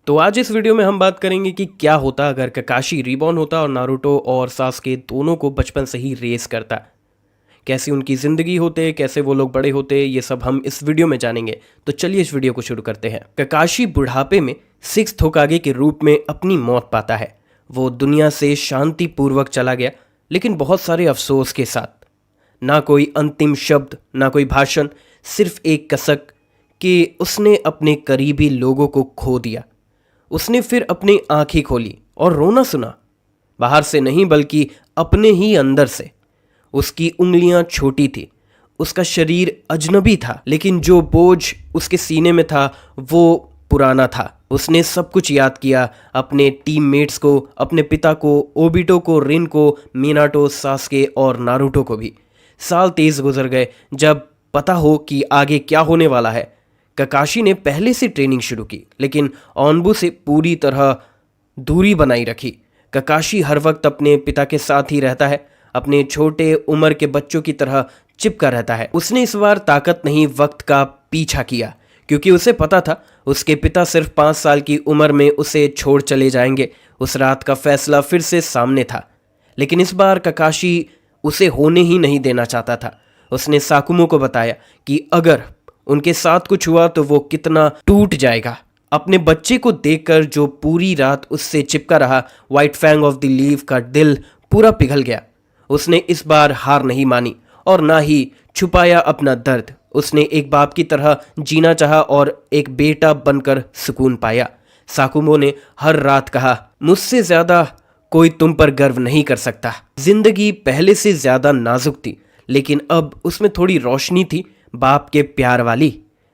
तो आज इस वीडियो में हम बात करेंगे कि क्या होता अगर ककाशी रीबॉर्न होता और नारुतो और सास्के दोनों को बचपन से ही रेस करता। कैसी उनकी ज़िंदगी होते, कैसे वो लोग बड़े होते, ये सब हम इस वीडियो में जानेंगे। तो चलिए इस वीडियो को शुरू करते हैं। ककाशी बुढ़ापे में सिक्स्थ होकागे के रूप में अपनी मौत पाता है। वो दुनिया से शांतिपूर्वक चला गया, लेकिन बहुत सारे अफसोस के साथ। ना कोई अंतिम शब्द, ना कोई भाषण, सिर्फ एक कसक कि उसने अपने करीबी लोगों को खो दिया। उसने फिर अपनी आंखें खोली और रोना सुना, बाहर से नहीं बल्कि अपने ही अंदर से। उसकी उंगलियां छोटी थी, उसका शरीर अजनबी था, लेकिन जो बोझ उसके सीने में था वो पुराना था। उसने सब कुछ याद किया, अपने टीममेट्स को, अपने पिता को, ओबिटो को, रिन को, मिनाटो, सास्के और नारुतो को भी। साल तेज गुजर गए। जब पता हो कि आगे क्या होने वाला है, ककाशी ने पहले से ट्रेनिंग शुरू की, लेकिन ओनबू से पूरी तरह दूरी बनाई रखी। ककाशी हर वक्त अपने पिता के साथ ही रहता है, अपने छोटे उम्र के बच्चों की तरह चिपका रहता है। उसने इस बार ताकत नहीं, वक्त का पीछा किया, क्योंकि उसे पता था उसके पिता सिर्फ 5 साल की उम्र में उसे छोड़ चले जाएंगे। उस रात का फैसला फिर से सामने था, लेकिन इस बार ककाशी उसे होने ही नहीं देना चाहता था। उसने साकुमो को बताया कि अगर उनके साथ कुछ हुआ तो वो कितना टूट जाएगा। अपने बच्चे को देखकर जो पूरी रात उससे चिपका रहा, White Fang of the leaf का दिल पूरा पिघल गया। उसने इस बार हार नहीं मानी और ना ही छुपाया अपना दर्द। उसने एक बाप की तरह जीना चाहा और एक बेटा बनकर सुकून पाया। साकुमो ने हर रात कहा, मुझसे ज्यादा कोई तुम पर गर्व नहीं कर सकता। जिंदगी पहले से ज्यादा नाजुक थी, लेकिन अब उसमें थोड़ी रोशनी थी, बाप के प्यार वाली।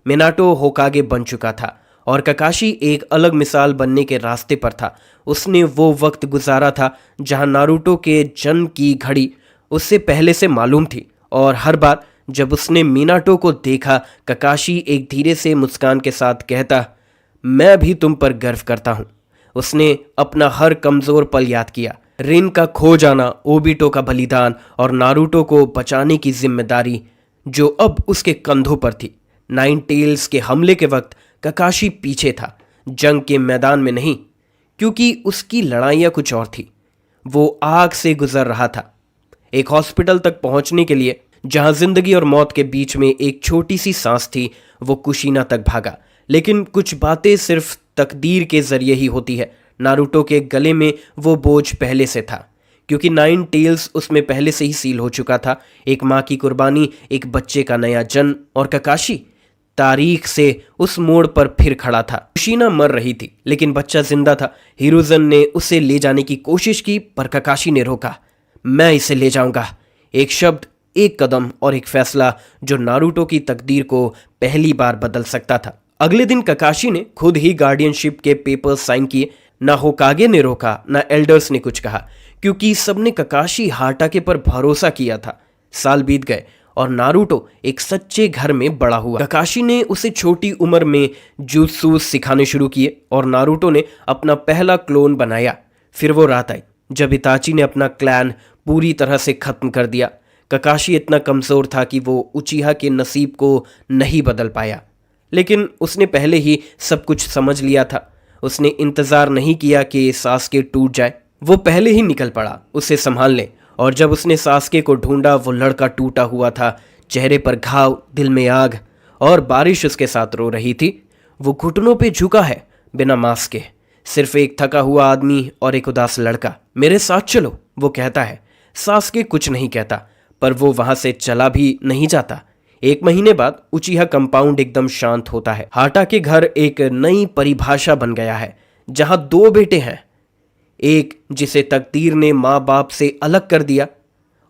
मिनाटो होकागे बन चुका था और ककाशी एक अलग मिसाल बनने के रास्ते पर था। उसने वो वक्त गुजारा था जहां नारुतो के जन्म की घड़ी उससे पहले से मालूम थी, और हर बार जब उसने मिनाटो को देखा, ककाशी एक धीरे से मुस्कान के साथ कहता, मैं भी तुम पर गर्व करता हूं। उसने अपना हर कमजोर पल याद किया, रिन का खो जाना, ओबिटो का बलिदान और नारुतो को बचाने की जिम्मेदारी जो अब उसके कंधों पर थी। नाइन टेल्स के हमले के वक्त ककाशी पीछे था, जंग के मैदान में नहीं, क्योंकि उसकी लड़ाइयाँ कुछ और थी। वो आग से गुजर रहा था। एक हॉस्पिटल तक पहुंचने के लिए, जहां जिंदगी और मौत के बीच में एक छोटी सी सांस थी, वो कुशीना तक भागा। लेकिन कुछ बातें सिर्फ तकदीर के जरिए ही होती है। नारुतो के गले में वो बोझ पहले से था, क्योंकि नाइन टेल्स उसमें पहले से ही सील हो चुका था। एक माँ की कुर्बानी, एक बच्चे का नया जन्म, और ककाशी तारीख से उस मोड़ पर फिर खड़ा था। कुशीना मर रही थी, लेकिन बच्चा जिंदा था। हिरुजन ने उसे ले जाने की कोशिश की, पर ककाशी ने रोका। मैं इसे ले जाऊंगा। एक शब्द, एक कदम और एक फैसला जो नारुतो की तकदीर को पहली बार बदल सकता था। अगले दिन ककाशी ने खुद ही गार्डियनशिप के पेपर्स साइन किए। ना होकागे ने रोका, ना एल्डर्स ने कुछ कहा, क्योंकि सबने ककाशी हाटाके पर भरोसा किया था। साल बीत गए और नारुतो एक सच्चे घर में बड़ा हुआ। ककाशी ने उसे छोटी उम्र में जुत्सु सिखाने शुरू किए और नारुतो ने अपना पहला क्लोन बनाया। फिर वो रात आई जब इताची ने अपना क्लैन पूरी तरह से खत्म कर दिया। ककाशी इतना कमजोर था कि वो उचिहा के नसीब को नहीं बदल पाया, लेकिन उसने पहले ही सब कुछ समझ लिया था। उसने इंतजार नहीं किया कि सास्के टूट जाए, वो पहले ही निकल पड़ा उसे संभालने। और जब उसने सास्के को ढूंढा, वो लड़का टूटा हुआ था, चेहरे पर घाव, दिल में आग, और बारिश उसके साथ रो रही थी। वो घुटनों पे झुका है, बिना मास्क के, सिर्फ एक थका हुआ आदमी और एक उदास लड़का। मेरे साथ चलो, वो कहता है। सास्के कुछ नहीं कहता, पर वो वहां से चला भी नहीं जाता। 1 महीने बाद उचिहा कंपाउंड एकदम शांत होता है। हाटा के घर एक नई परिभाषा बन गया है, जहां 2 बेटे हैं, एक जिसे तकदीर ने माँ बाप से अलग कर दिया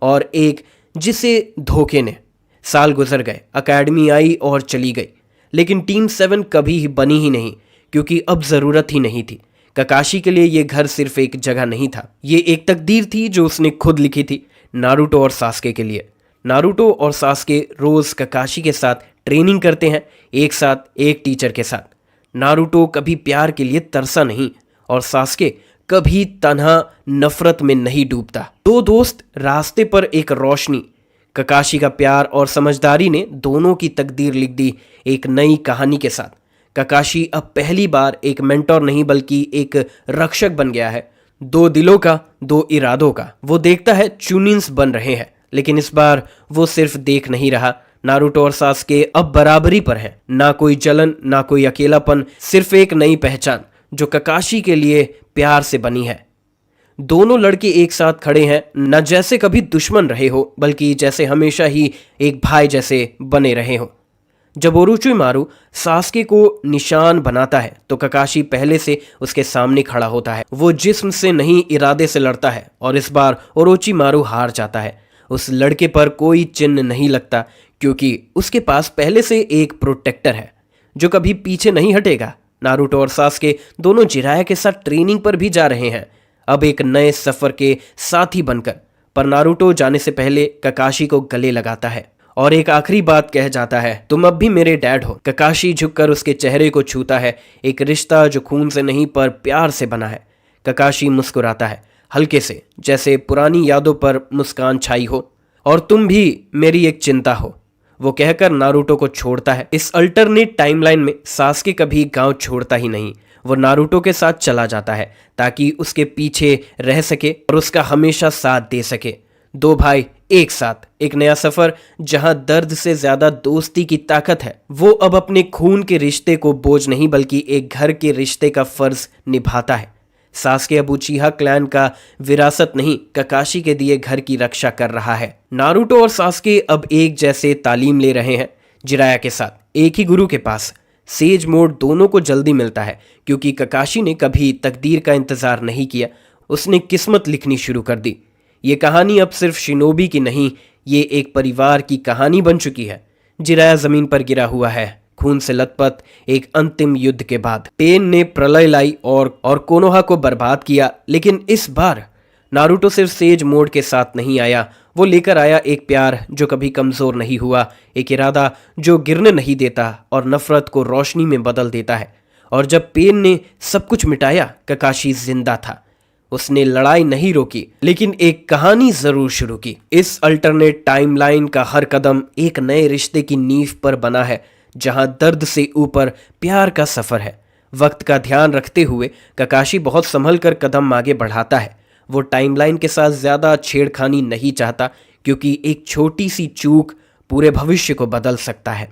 और एक जिसे धोखे ने। साल गुजर गए, अकेडमी आई और चली गई, लेकिन टीम 7 कभी ही बनी ही नहीं, क्योंकि अब जरूरत ही नहीं थी। ककाशी के लिए ये घर सिर्फ एक जगह नहीं था, ये एक तकदीर थी जो उसने खुद लिखी थी, नारुतो और सास्के के लिए। नारुतो और सास्के रोज ककाशी के साथ ट्रेनिंग करते हैं, एक साथ, एक टीचर के साथ। नारुतो कभी प्यार के लिए तरसा नहीं, और सास्के कभी तन्हा नफरत में नहीं डूबता। 2 दोस्त, रास्ते पर एक रोशनी। ककाशी का प्यार और समझदारी ने दोनों की तकदीर लिख दी एक नई कहानी के साथ। ककाशी अब पहली बार एक मेंटोर नहीं बल्कि एक रक्षक बन गया है। दो दिलों का, दो इरादों का। वो देखता है चूनिन्स बन रहे हैं, लेकिन इस बार वो सिर्फ देख नहीं रहा। नारुतो और सास्के अब बराबरी पर हैं। ना कोई जलन, ना कोई अकेलापन, सिर्फ एक नई पहचान जो ककाशी के लिए प्यार से बनी है। दोनों लड़के एक साथ खड़े हैं, न जैसे कभी दुश्मन रहे हो बल्कि जैसे हमेशा ही एक भाई जैसे बने रहे हो। जब ओरोचिमारू सास्के को निशान बनाता है तो ककाशी पहले से उसके सामने खड़ा होता है। वो जिस्म से नहीं इरादे से लड़ता है और इस बार ओरोचिमारू हार जाता है। उस लड़के पर कोई चिन्ह नहीं लगता क्योंकि उसके पास पहले से एक प्रोटेक्टर है जो कभी पीछे नहीं हटेगा। नारुतो और सास्के दोनों जिराया के साथ ट्रेनिंग पर भी जा रहे हैं, अब एक नए सफर के साथी बनकर। पर नारुतो जाने से पहले ककाशी को गले लगाता है और एक आखिरी बात कह जाता है, तुम अब भी मेरे डैड हो। ककाशी झुककर उसके चेहरे को छूता है, एक रिश्ता जो खून से नहीं पर प्यार से बना है। ककाशी मुस्कुराता है, हल्के से, जैसे पुरानी यादों पर मुस्कान छाई हो। और तुम भी मेरी एक चिंता हो, वो कहकर नारुतो को छोड़ता है। इस अल्टरनेट टाइमलाइन में सास्के कभी गांव छोड़ता ही नहीं। वो नारुतो के साथ चला जाता है ताकि उसके पीछे रह सके और उसका हमेशा साथ दे सके। दो भाई एक साथ, एक नया सफर जहां दर्द से ज्यादा दोस्ती की ताकत है। वो अब अपने खून के रिश्ते को बोझ नहीं बल्कि एक घर के रिश्ते का फर्ज निभाता है। सास्के अब उचिहा क्लैन का विरासत नहीं, ककाशी के दिए घर की रक्षा कर रहा है। नारुतो और सास्के अब एक जैसे तालीम ले रहे हैं, जिराया के साथ, एक ही गुरु के पास। सेज मोड दोनों को जल्दी मिलता है क्योंकि ककाशी ने कभी तकदीर का इंतजार नहीं किया, उसने किस्मत लिखनी शुरू कर दी। ये कहानी अब सिर्फ शिनोबी की नहीं, ये एक परिवार की कहानी बन चुकी है। जिराया जमीन पर गिरा हुआ है, खून से लथपथ एक अंतिम युद्ध के बाद। पेन ने प्रलय लाई और कोनोहा को बर्बाद किया, लेकिन इस बार नारुतो सिर्फ सेज मोड के साथ नहीं आया, वो लेकर आया एक प्यार जो कभी कमजोर नहीं हुआ, एक इरादा जो गिरने नहीं देता और नफरत को रोशनी में बदल देता है। और जब पेन ने सब कुछ मिटाया, ककाशी जिंदा था। उसने लड़ाई नहीं रोकी, लेकिन एक कहानी जरूर शुरू की। इस अल्टरनेट टाइमलाइन का हर कदम एक नए रिश्ते की नींव पर बना है, जहां दर्द से ऊपर प्यार का सफर है। वक्त का ध्यान रखते हुए ककाशी बहुत संभल कर कदम आगे बढ़ाता है। वो टाइमलाइन के साथ ज्यादा छेड़खानी नहीं चाहता क्योंकि एक छोटी सी चूक पूरे भविष्य को बदल सकता है।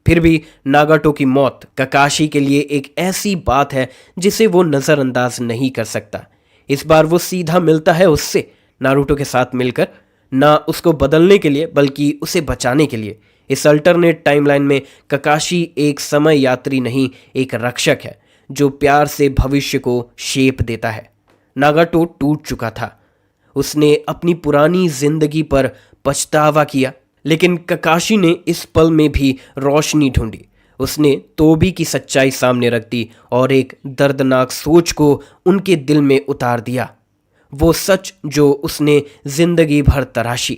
फिर भी नागाटो की मौत ककाशी के लिए एक ऐसी बात है जिसे वो नजरअंदाज नहीं कर सकता। इस बार वो सीधा मिलता है उससे, नारुतो के साथ मिलकर, ना उसको बदलने के लिए बल्कि उसे बचाने के लिए। इस अल्टरनेट टाइमलाइन में ककाशी एक समय यात्री नहीं, एक रक्षक है जो प्यार से भविष्य को शेप देता है। नागाटो टूट चुका था, उसने अपनी पुरानी जिंदगी पर पछतावा किया, लेकिन ककाशी ने इस पल में भी रोशनी ढूंढी। उसने तोबी की सच्चाई सामने रख दी और एक दर्दनाक सोच को उनके दिल में उतार दिया। वो सच जो उसने जिंदगी भर तराशी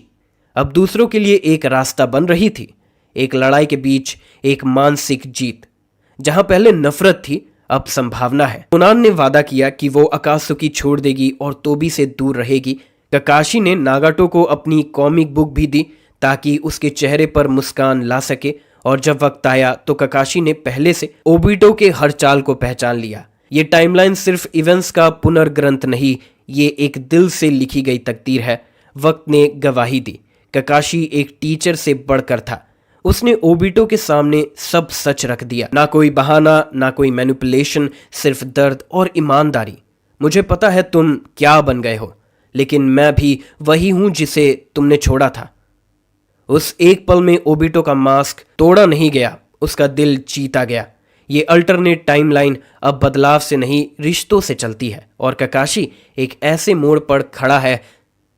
अब दूसरों के लिए एक रास्ता बन रही थी। एक लड़ाई के बीच एक मानसिक जीत। जहां पहले नफरत थी, अब संभावना है। कोनान ने वादा किया कि वो अकात्सुकी छोड़ देगी और तोबी से दूर रहेगी। ककाशी ने नागाटो को अपनी कॉमिक बुक भी दी ताकि उसके चेहरे पर मुस्कान ला सके। और जब वक्त आया तो ककाशी ने पहले से ओबिटो के हर चाल को पहचान लिया। ये टाइमलाइन सिर्फ इवेंट्स का पुनर्ग्रंथ नहीं, ये एक दिल से लिखी गई तकदीर है। वक्त ने गवाही दी, ककाशी एक टीचर से बढ़कर था। उसने ओबिटो के सामने सब सच रख दिया, ना कोई बहाना, ना कोई मैनिपुलेशन, सिर्फ दर्द और ईमानदारी। मुझे पता है तुम क्या बन गए हो, लेकिन मैं भी वही हूं जिसे तुमने छोड़ा था। उस एक पल में ओबिटो का मास्क तोड़ा नहीं गया, उसका दिल जीता गया। ये अल्टरनेट टाइमलाइन अब बदलाव से नहीं, रिश्तों से चलती है। और ककाशी एक ऐसे मोड़ पर खड़ा है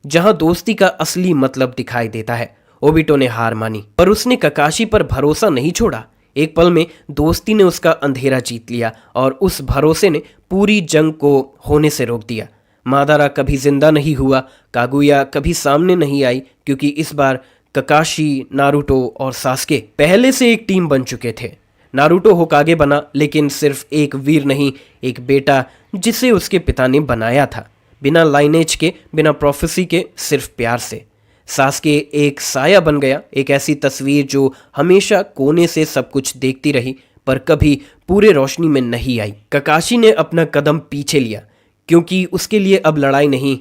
जहां दोस्ती का असली मतलब दिखाई देता है। ओबिटो ने हार मानी, पर उसने ककाशी पर भरोसा नहीं छोड़ा। एक पल में दोस्ती ने उसका अंधेरा जीत लिया और उस भरोसे ने पूरी जंग को होने से रोक दिया। मादारा कभी जिंदा नहीं हुआ, कागुया कभी सामने नहीं आई, क्योंकि इस बार ककाशी, नारुतो और सास्के पहले से एक टीम बन चुके थे। नारुतो होकागे बना, लेकिन सिर्फ एक वीर नहीं, एक बेटा जिसे उसके पिता ने बनाया था, बिना लाइनेज के, बिना प्रोफेसी के, सिर्फ प्यार से। सास्के एक साया बन गया, एक ऐसी तस्वीर जो हमेशा कोने से सब कुछ देखती रही, पर कभी पूरे रोशनी में नहीं आई। ककाशी ने अपना कदम पीछे लिया क्योंकि उसके लिए अब लड़ाई नहीं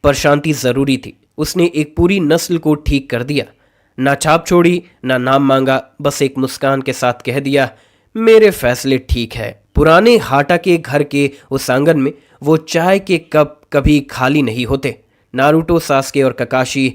पर शांति जरूरी थी। उसने एक पूरी नस्ल को ठीक कर दिया। ना छाप छोड़ी, ना नाम मांगा, बस एक मुस्कान के साथ कह दिया, मेरे फैसले ठीक है। पुराने हाटा के घर के उस आंगन में वो चाय के कप कभी खाली नहीं होते। नारुतो, सास्के और ककाशी,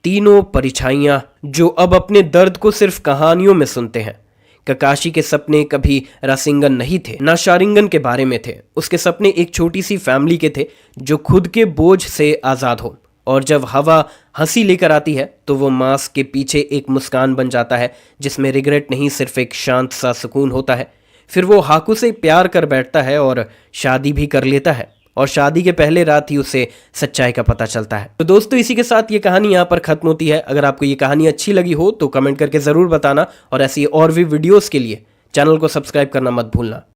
तीनों परिछाइयां जो अब अपने दर्द को सिर्फ कहानियों में सुनते हैं। ककाशी के सपने कभी रासिंगन नहीं थे, ना शारिंगन के बारे में थे। उसके सपने एक छोटी सी फैमिली के थे जो खुद के बोझ से आज़ाद हो। और जब हवा हंसी लेकर आती है तो वो मास्क के पीछे एक मुस्कान बन जाता है जिसमें रिग्रेट नहीं, सिर्फ एक शांत सा सुकून होता है। फिर वो हाकू से प्यार कर बैठता है और शादी भी कर लेता है। और शादी के पहले रात ही उसे सच्चाई का पता चलता है। तो दोस्तों, इसी के साथ ये कहानी यहाँ पर खत्म होती है। अगर आपको ये कहानी अच्छी लगी हो तो कमेंट करके ज़रूर बताना और ऐसी और भी वीडियोज़ के लिए चैनल को सब्सक्राइब करना मत भूलना।